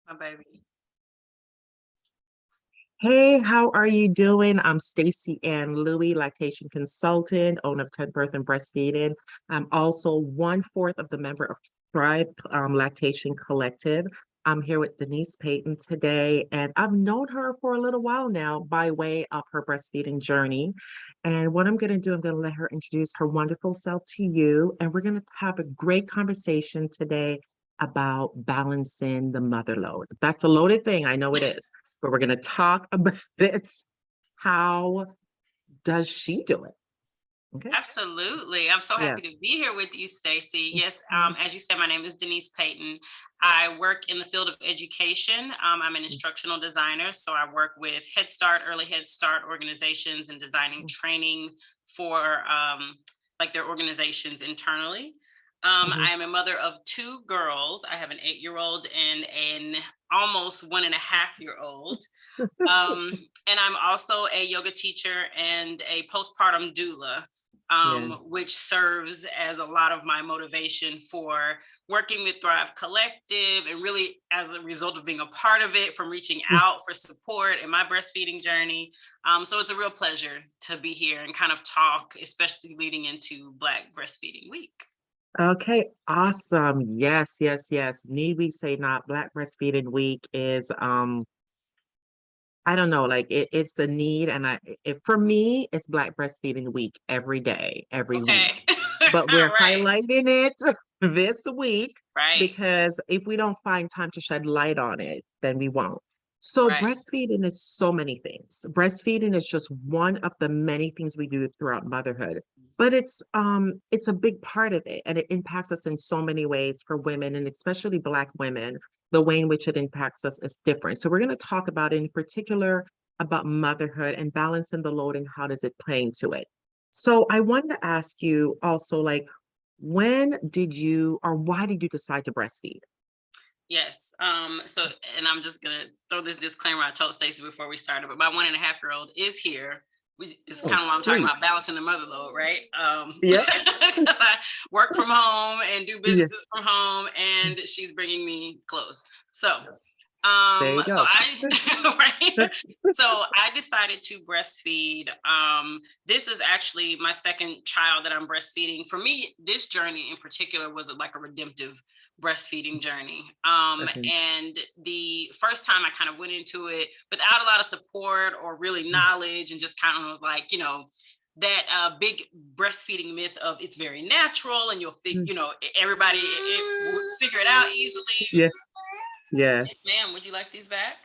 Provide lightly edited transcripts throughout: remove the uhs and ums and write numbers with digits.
My baby. Hey, how are you doing? I'm Stacy Ann Louie, lactation consultant, owner of 10 Birth and Breastfeeding. I'm also one-fourth of the member of Tribe Lactation Collective. I'm here with Denise Payton today, and I've known her for a little while now by way of her breastfeeding journey. And what I'm going to do, I'm going to let her introduce her wonderful self to you, and we're going to have a great conversation today about balancing the mother load. That's a loaded thing, I know it is, but we're going to talk about it. How does she do it? Okay. Absolutely. I'm so Yeah. happy to be here with you, Stacy. Yes, Mhm. as you said, my name is Denise Payton. I work in the field of education. I'm an instructional designer, so I work with Head Start, early Head Start organizations and designing training for like their organizations internally. Mhm. I am a mother of two girls. I have an 8-year-old and an almost 1.5-year-old. And I'm also a yoga teacher and a postpartum doula, Yeah. which serves as a lot of my motivation for working with Thrive Collective and really as a result of being a part of it, from reaching out for support in my breastfeeding journey. So it's a real pleasure to be here and kind of talk, especially leading into Black Breastfeeding Week. Okay, awesome. Yes, yes, yes. Need we say not, Black Breastfeeding Week is I don't know, like it's the need, and for me, it's Black Breastfeeding Week every day, every week. Okay. But we're Right. highlighting it this week Right. because if we don't find time to shed light on it, then we won't. So Right. breastfeeding is so many things. Breastfeeding is just one of the many things we do throughout motherhood. But it's a big part of it, and it impacts us in so many ways for women, and especially Black women. The way in which it impacts us is different. So we're going to talk about in particular about motherhood and balancing the load and how does it play into it. So I wanted to ask you also, like, when did you or why did you decide to breastfeed? Yes. So, and I'm just gonna throw this disclaimer I told Stacey before we started, but my 1.5-year-old is here. It's Oh, kind of what I'm talking please. about, balancing the mother load, right? Yep. Because I work from home and do Yeah. businesses from home, and she's bringing me clothes. So, There you so go. I, right? So I decided to breastfeed. This is actually my second child that I'm breastfeeding. For me, this journey in particular was like a redemptive breastfeeding journey. Okay. And the first time I kind of went into it without a lot of support or really knowledge, and just kind of was like, that big breastfeeding myth of it's very natural and everybody will figure it out easily. Yeah. Yeah. Yes, ma'am. Would you like these back?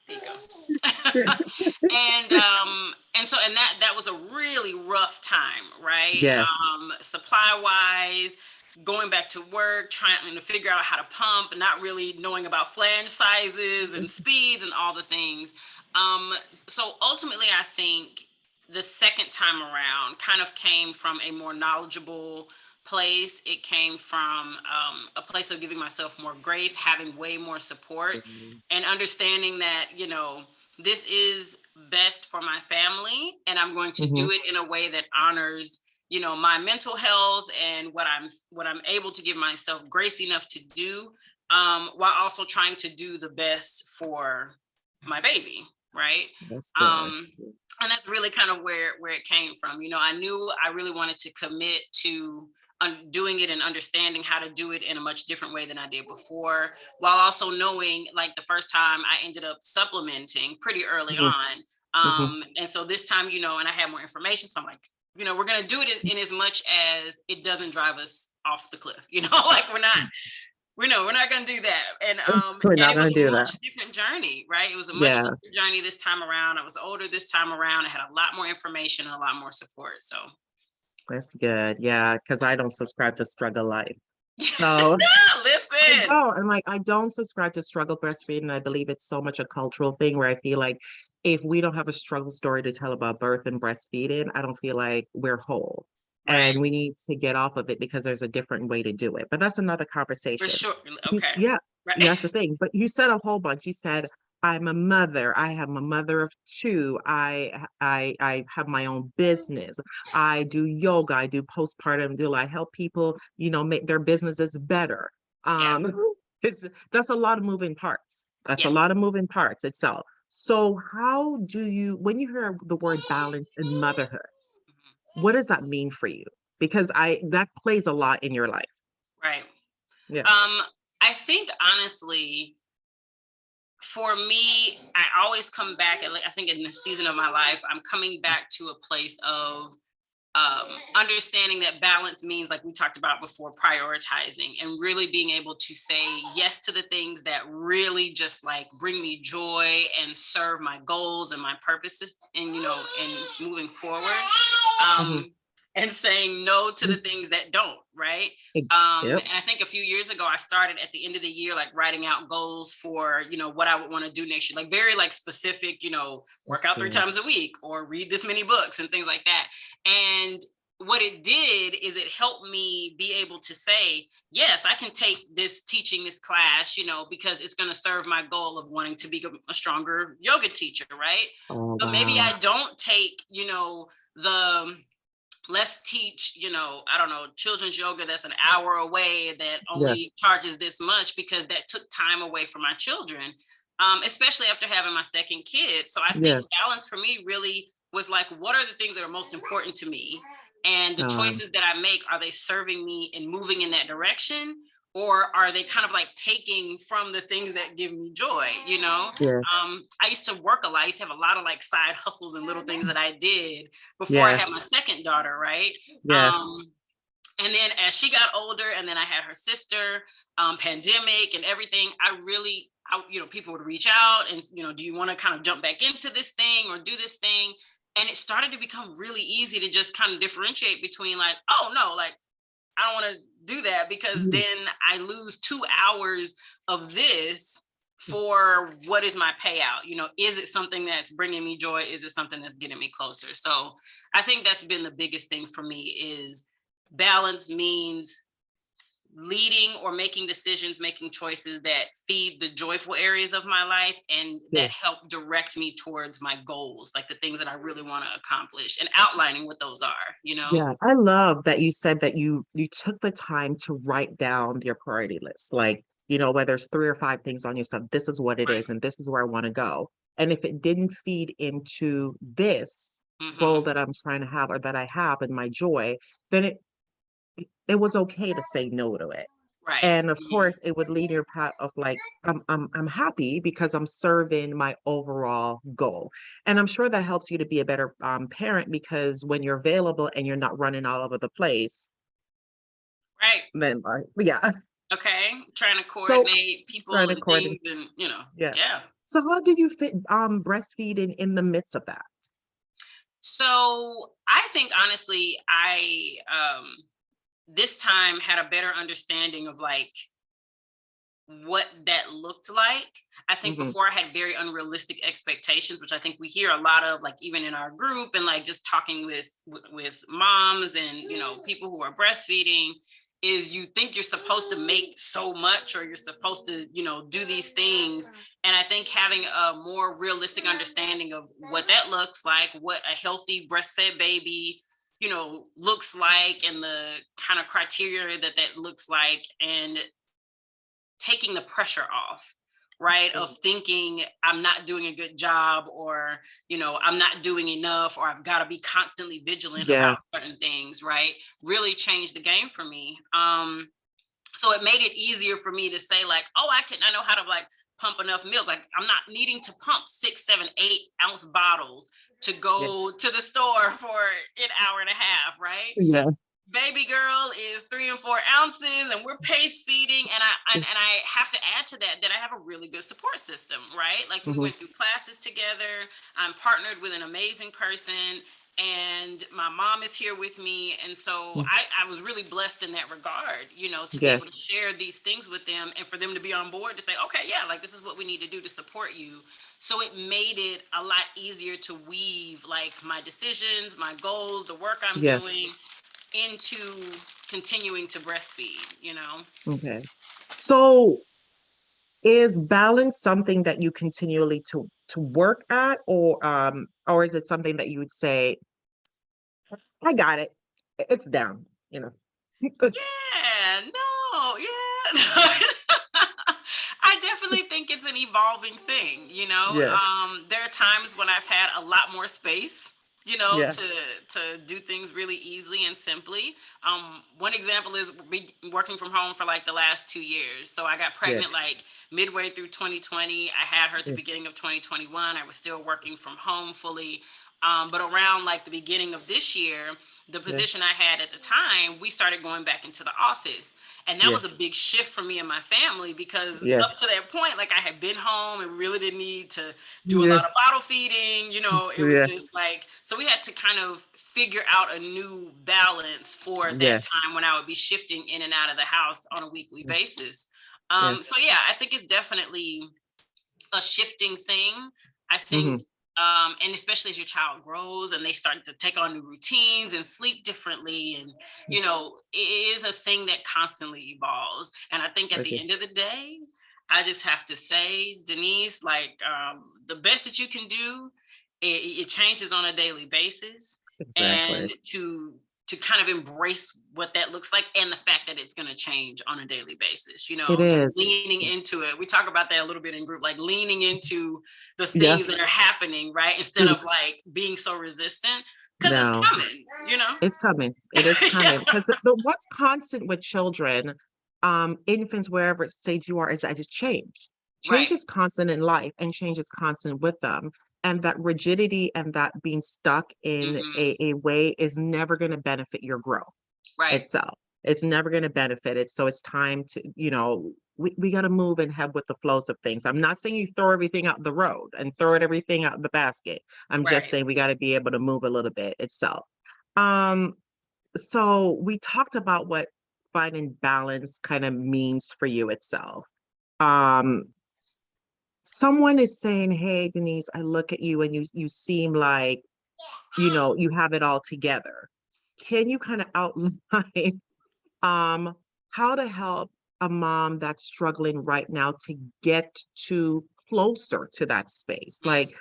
There you go. And that was a really rough time, right? Yeah. Supply wise, going back to work, trying to figure out how to pump, not really knowing about flange sizes and speeds and all the things. Um, so ultimately, I think the second time around kind of came from a more knowledgeable place. It came from a place of giving myself more grace, having way more support, and understanding that, this is best for my family, and I'm going to Hmm. do it in a way that honors, my mental health and what I'm able to give myself grace enough to do, while also trying to do the best for my baby, right? That's good. um and that's really kind of where it came from. I knew I really wanted to commit to doing it and understanding how to do it in a much different way than I did before, while also knowing, like, the first time I ended up supplementing pretty early Hmm. on. Hmm. And so this time, and I had more information. So I'm like, we're going to do it in as much as it doesn't drive us off the cliff, like we're not going to do that. And We're and not it was going to a do that. much different journey, right? It was a much Yeah, different journey this time around. I was older this time around. I had a lot more information and a lot more support. So that's good. Yeah, because I don't subscribe to struggle life. So I listen. don't. I'm like, I don't subscribe to struggle breastfeeding. I believe it's so much a cultural thing where I feel like if we don't have a struggle story to tell about birth and breastfeeding, I don't feel like we're whole. Right. And we need to get off of it because there's a different way to do it. But that's another For conversation. sure. Okay. Yeah, Right. that's the thing. But you said a whole bunch. You said, I'm a mother. I am a mother of two. I have my own business. I do yoga. I do postpartum doula. I help people, make their businesses better. Yeah. Um, That's a lot of moving parts. That's a Yeah. lot of moving parts itself. So how do you, when you hear the word balance in motherhood, what does that mean for you? Because that plays a lot in your life. Right. Yeah. I think honestly, for me, I always come back, and like I think in this season of my life, I'm coming back to a place of understanding that balance means, like we talked about before, prioritizing and really being able to say yes to the things that really just like bring me joy and serve my goals and my purposes, and and moving forward. Mhm. And saying no to the Mm. things that don't, right? Yep. And I think a few years ago, I started at the end of the year, like writing out goals for, what I would want to do next year, like very like specific, work That's out 3 times a week or read this many books and things like that. And what it did is it helped me be able to say, yes, I can take this teaching this class, because it's going to serve my goal of wanting to be a stronger yoga teacher, right? Oh, But maybe wow. I don't take, the let's teach, I don't know, children's yoga that's an hour away that Yeah. only charges this much, because that took time away from my children, especially after having my second kid. So I think Yes. balance for me really was like, what are the things that are most important to me? And the Um, choices that I make, are they serving me and moving in that direction? Or are they kind of like taking from the things that give me joy, yeah. I used to work a lot. I used to have a lot of like side hustles and little things that I did before I Yeah. had my second daughter, right? Yeah. Um, and then as she got older, and then I had her sister, pandemic and everything, people would reach out and, do you want to kind of jump back into this thing or do this thing? And it started to become really easy to just kind of differentiate between like, oh no, like I don't want to do that, because Mhm. then I lose 2 hours of this for what is my payout? Is it something that's bringing me joy? Is it something that's getting me closer? So I think that's been the biggest thing for me, is balance means leading or making decisions, making choices that feed the joyful areas of my life and Yeah. that help direct me towards my goals, like the things that I really want to accomplish, and outlining what those are. Yeah, I love that you said that you took the time to write down your priority list. Like, whether it's 3 or 5 things on your stuff, this is what it Right. is, and this is where I want to go. And if it didn't feed into this goal Mm-hmm. that I'm trying to have or that I have and my joy, then it was okay to say no to it. Right. And of Mm-hmm. course, it would lead your path of like, I'm happy because I'm serving my overall goal. And I'm sure that helps you to be a better parent because when you're available and you're not running all over the place, Right. then yeah. Okay. Trying to So coordinate trying people to and coordinate. things, and Yeah. yeah. So how do you fit breastfeeding in the midst of that? So I think honestly, I this time had a better understanding of like what that looked like. I think Hmm. before I had very unrealistic expectations, which I think we hear a lot of, like even in our group and like just talking with moms and people who are breastfeeding, is you think you're supposed to make so much, or you're supposed to do these things. And I think having a more realistic understanding of what that looks like, what a healthy breastfed baby looks like, and the kind of criteria that that looks like, and taking the pressure off, right, of thinking I'm not doing a good job, or I'm not doing enough, or I've got to be constantly vigilant Yeah. about certain things, right, really changed the game for me. So it made it easier for me to say like, oh, I know how to like pump enough milk. Like I'm not needing to pump 6, 7, 8 ounce bottles to Yeah. go to the store for an hour and a half, right? Yeah. Baby girl is 3 and 4 ounces, and we're pace feeding. And I have to add to that I have a really good support system, right? Like we Hmm. went through classes together. I'm partnered with an amazing person, and my mom is here with me. And so I was really blessed in that regard, to be Yeah. able to share these things with them, and for them to be on board to say, okay, yeah, like this is what we need to do to support you. So it made it a lot easier to weave like my decisions, my goals, the work I'm Yeah. doing into continuing to breastfeed. Okay. So is balance something that you continually to work at, or is it something that you would say, I got it. It's down. Yeah, no, yeah. really think it's an evolving thing, you know. Yeah. There are times when I've had a lot more space, you know, Yeah. to do things really easily and simply. One example is working from home for like the last 2 years. So I got Yeah. pregnant like midway through 2020. I had her at the Yeah. beginning of 2021. I was still working from home fully. But around like the beginning of this year, the Yeah. position I had at the time, we started going back into the office. And that Yeah. was a big shift for me and my family because Yeah. up to that point, like I had been home and really didn't need to do a Yeah. lot of bottle feeding. You know, it was Yeah. just like, so we had to kind of figure out a new balance for that Yeah. time when I would be shifting in and out of the house on a weekly Yeah. basis. Yeah. So yeah, I think it's definitely a shifting thing. I think, Hmm. and especially as your child grows and they start to take on new routines and sleep differently, and you know, it is a thing that constantly evolves. And I think at the Okay. end of the day, I just have to say, Denise, like the best that you can do, it changes on a daily basis, Exactly. and to kind of embrace what that looks like and the fact that it's going to change on a daily basis, you It know, just is. leaning into it. We talk about that a little bit in group, like leaning into the Yeah. things that are happening, right? Instead of like being so resistant, because it's No, coming, you know? it's coming. It is Yeah. coming because the what's constant with children, infants, wherever stage you are, is that it's change. Change Right. is constant in life, and change is constant with them. And that rigidity and that being stuck in Hmm. a way is never going to benefit your growth Right. itself. It's never going to benefit it. So it's time to, we got to move and head with the flows of things. I'm not saying you throw everything out the road and throw it everything out the basket. I'm just Right. saying we got to be able to move a little bit itself. Um, so we talked about what finding balance kind of means for you itself. Um, Someone is saying, "Hey, Denise, I look at you and you seem like, you have it all together." Can you kind of outline um how to help a mom that's struggling right now to get to closer to that space? Like,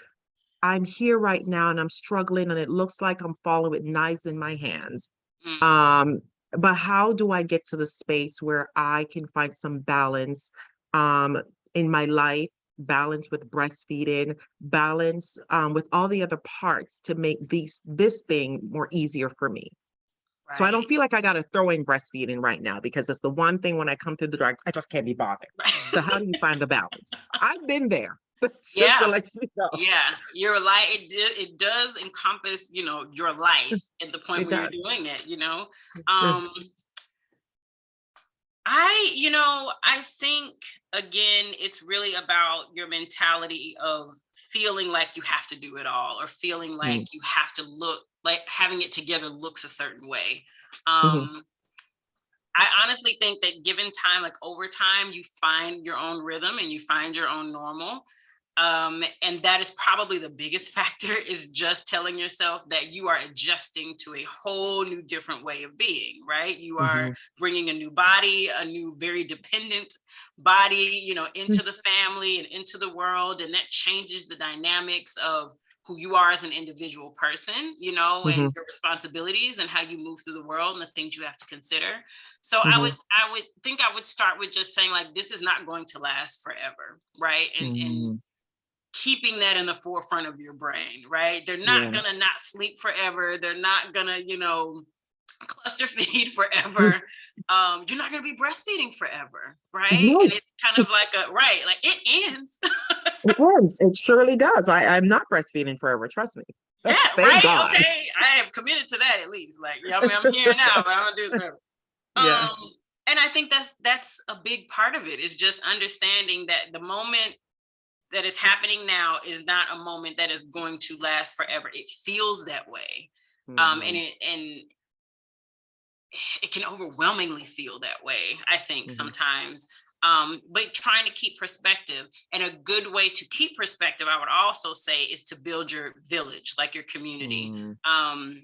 I'm here right now and I'm struggling and it looks like I'm falling with knives in my hands. Mm-hmm. Um, but how do I get to the space where I can find some balance um in my life, balance with breastfeeding, balance with all the other parts to make this thing more easier for me? So I don't Right. feel like I got to throw in breastfeeding right now because it's the one thing when I come through the door, I just can't be bothered. So how do you find the balance? I've been there, but just to Yeah. let you know, Yeah, your life, it does encompass, you know, your life at the point it where you're does. doing it, you know. Yeah. um I think again, it's really about your mentality of feeling like you have to do it all, or feeling Mm, like you have to look like having it together looks a certain way. mhm, um I honestly think that given time, like over time, you find your own rhythm and you find your own normal. And that is probably the biggest factor, is just telling yourself that you are adjusting to a whole new different way of being, right? You are mhm, bringing a new body, a new, very dependent body, you know, mm, into the family and into the world. And that changes the dynamics of who you are as an individual person, you know, and mhm, your responsibilities and how you move through the world and the things you have to consider. So mhm, I would think I would start with just saying, like, this is not going to last forever, right? And mhm. keeping that in the forefront of your brain, right? They're not Yeah. gonna not sleep forever. They're not gonna, you know, cluster feed Mm, forever. You're not gonna be breastfeeding forever, right? And no, it's kind of like a right, like it ends. it ends. It surely does. I'm not breastfeeding forever. Trust me. Yeah, Thank right. God. Okay, I have committed to that at least. Like, yeah, I mean, I'm here now, but I'm gonna do this forever. Yeah. Um, and I think that's a big part of it, is just understanding that the moment that is happening now is not a moment that is going to last forever. It feels that way. And Mhm, it can overwhelmingly feel that way, I think, mhm, sometimes. But trying to keep perspective, and a good way to keep perspective, I would also say, is to build your village, like your community. mhm,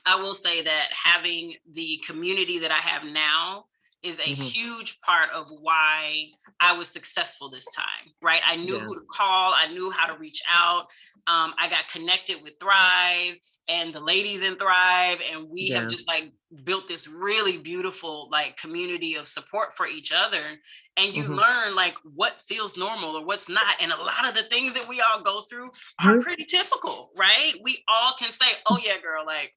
I will say that having the community that I have now is a mhm. huge part of why I was successful this time, right? I knew Yeah. who to call, I knew how to reach out. I got connected with Thrive, and the ladies in Thrive, and we have Yeah. just like built this really beautiful like community of support for each other. And you Mhm. learn like what feels normal or what's not. And a lot of the things that we all go through are Mhm. pretty typical, right? We all can say, oh yeah, girl, like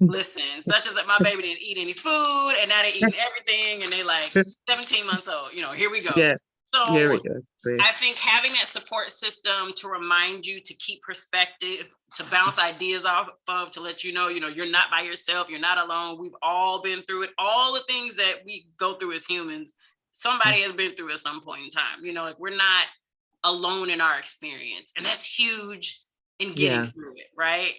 listen, such as that my baby didn't eat any food and now they eating everything and they like 17 months old, here we go. Yeah, there So we go. See. I think having that support system to remind you, to keep perspective, to bounce ideas off of, to let you know, you're not by yourself, you're not alone. We've all been through it. All the things that we go through as humans, somebody has been through at some point in time. Like we're not alone in our experience, and that's huge in getting Yeah, through it, right?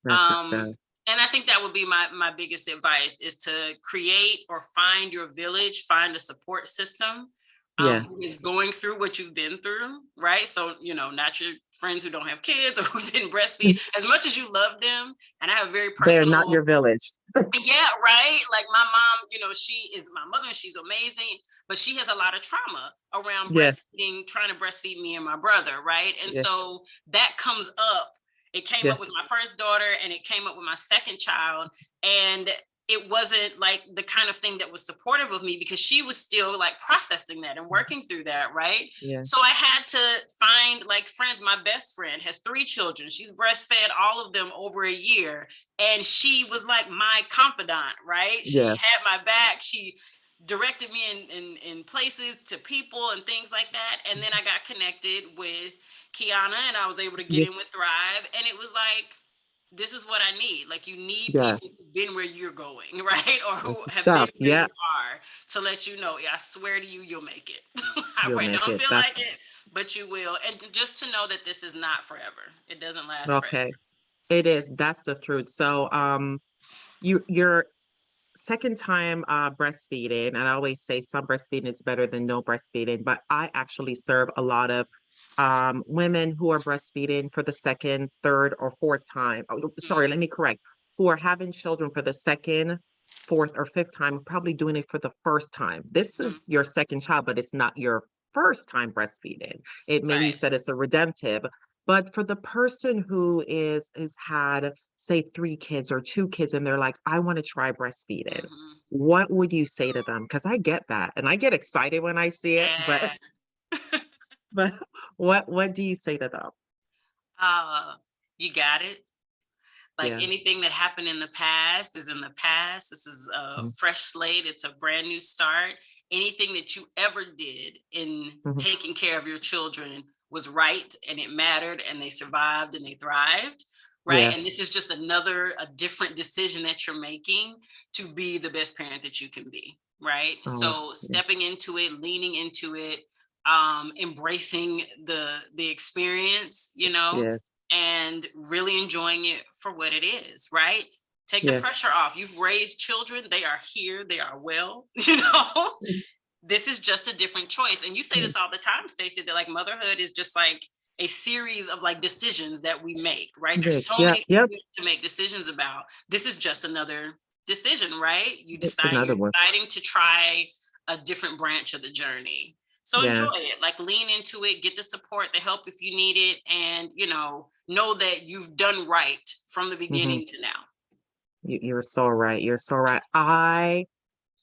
that's good Um, stuff. and I think that would be my biggest advice is to create or find your village, find a support system Yeah. who is going through what you've been through, right? So, not your friends who don't have kids or who didn't breastfeed. As much as you love them, and I have very They're not personal, your village. yeah, right. Like my mom, she is my mother and she's amazing, but she has a lot of trauma around Yeah, breastfeeding, trying to breastfeed me and my brother, right? And yeah, so that comes up. It came yeah, up with my first daughter and it came up with my second child. And it wasn't like the kind of thing that was supportive of me because she was still like processing that and working through that, right? yeah, So I had to find like friends. My best friend has 3 children. She's breastfed all of them over a year, and she was like my confidant, right? She yeah. had my back. She directed me in places to people and things like that. And then I got connected with Kiana and I was able to get Yeah, in with Thrive. And it was like, this is what I need. Like you need yeah. people who've been where you're going, right? Or That's who the have been stuff. where Yeah, you are to let you know, yeah, I swear to you, you'll make it. I you'll pray make don't it. feel That's like it, but you will. And just to know that this is not forever. It doesn't last forever. okay. It is. That's the truth. So, your second time breastfeeding, and I always say some breastfeeding is better than no breastfeeding, but I actually serve a lot of women who are breastfeeding for the second, third, or fourth time. Oh, sorry, let Mm, me correct. Who are having children for the second, fourth, or fifth time, probably doing it for the first time. This mm, is your second child, but it's not your first time breastfeeding. It maybe you right. said it's a redemptive, but for the person who is had, say, 3 kids or 2 kids, and they're like, I want to try breastfeeding, Hmm. what would you say to them? Because I get that, and I get excited when I see it, but Yeah. but what do you say to them? uh, you got it. Like Yeah. anything that happened in the past is in the past. This is a Mhm. fresh slate. It's a brand new start. Anything that you ever did in Mhm. taking care of your children was right and it mattered and they survived and they thrived. Right. Yeah. And this is just a different decision that you're making to be the best parent that you can be. Right. Oh, So yeah. stepping into it, leaning into it, embracing the experience, Yeah. and really enjoying it for what it is, right? Take the Yeah. pressure off. You've raised children, they are here, they are well, you know. This is just a different choice. And you say Mhm. this all the time, Stacey, that like motherhood is just like a series of like decisions that we make, right? There's Big. so Yep. many Yep. things to make decisions about. This is just another decision, right? It's another You're one. deciding to try a different branch of the journey. So enjoy Yeah. it, like lean into it, get the support, the help if you need it, and know that you've done right from the Hmm. beginning to now. You're so right. You're so right. I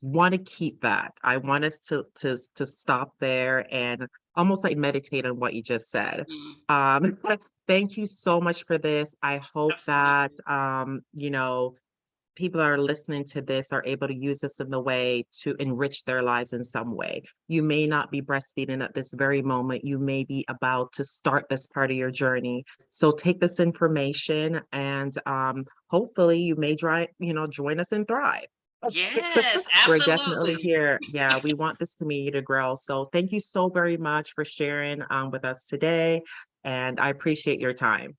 want to keep that. I want us to stop there and almost like meditate on what you just said. Mm, Thank you so much for this. I hope that absolutely. people that are listening to this are able to use this in the way to enrich their lives in some way. You may not be breastfeeding at this very moment. You may be about to start this part of your journey. So take this information and hopefully you may join us and thrive. Yes, We're definitely absolutely. here. Yeah, we want this community to grow. So thank you so very much for sharing with us today. And I appreciate your time.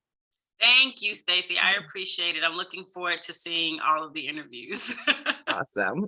Thank you, Stacey. I appreciate it. I'm looking forward to seeing all of the interviews. Awesome.